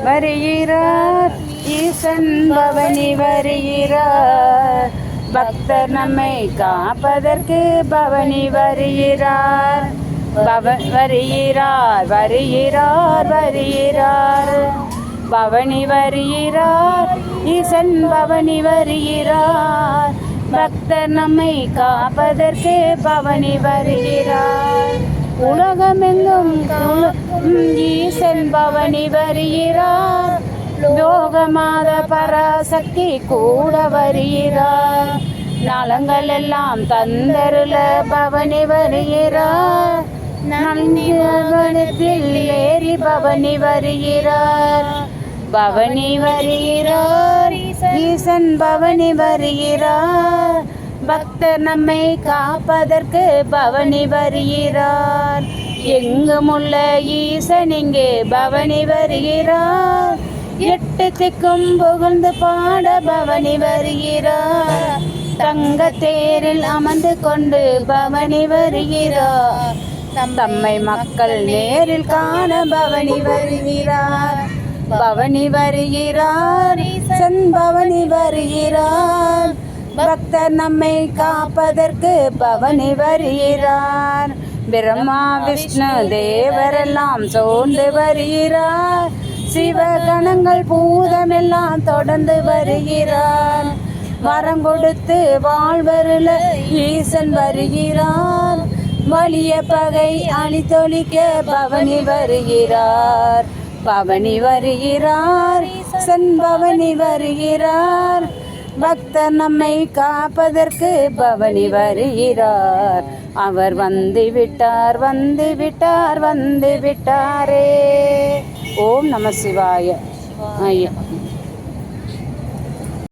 வருகிறார் ஈசன் பவனி வருகிறார். பக்தர் நம்மை காப்பதற்கு பவனி வருகிறார். வருகிறார் வருகிறார் வருகிறார். பவனி வருகிறார் ஈசன் பவனி வருகிறார். பக்தர் நம்மை காப்பதற்கு பவனி வருகிறார். உலகமெங்கும் ஈசன் பவனி வருகிறார். லோகமாத பராசக்தி கூட வருகிறார். நலங்கள் எல்லாம் தந்தருள பவனி வருகிறார். நந்திவாகனத்தில் ஏறி பவனி வருகிறார். பவனி வருகிறார் ஈசன் பவனி வருகிறார். பக்தர் நம்மை காப்பதற்கு பவனி வருகிறார். எங்குமுள்ள ஈசன் இங்கே பவனி வருகிறார். எட்டு திக்கும் புகழ்ந்து பாட பவனி வருகிறார். தங்க தேரில் அமர்ந்து கொண்டு பவனி வருகிறார். தம்மை மக்கள் நேரில் காண பவனி வருகிறார். பவனி வருகிறார் ஈசன் பவனி வருகிறார். பக்தர் நம்மை காப்பதற்கு பவனி வருகிறார். பிரம்மா விஷ்ணு தேவரெல்லாம் சோர்ந்து வருகிறார். சிவகணங்கள் பூதமெல்லாம் தொடர்ந்து வருகிறார். வரம் கொடுத்து வாழ்வருள ஈசன் வருகிறார். வலிய பகை அழித்தொழிக்க பவனி வருகிறார். பவனி வருகிறார் ஈசன் பவனி வருகிறார். பக்தர் நம்மை காப்பதற்கு பவனி வருகிறார். அவர் வந்து விட்டார் வந்து விட்டார் வந்து விட்டாரே. ஓம் நம சிவாய. ஐயா.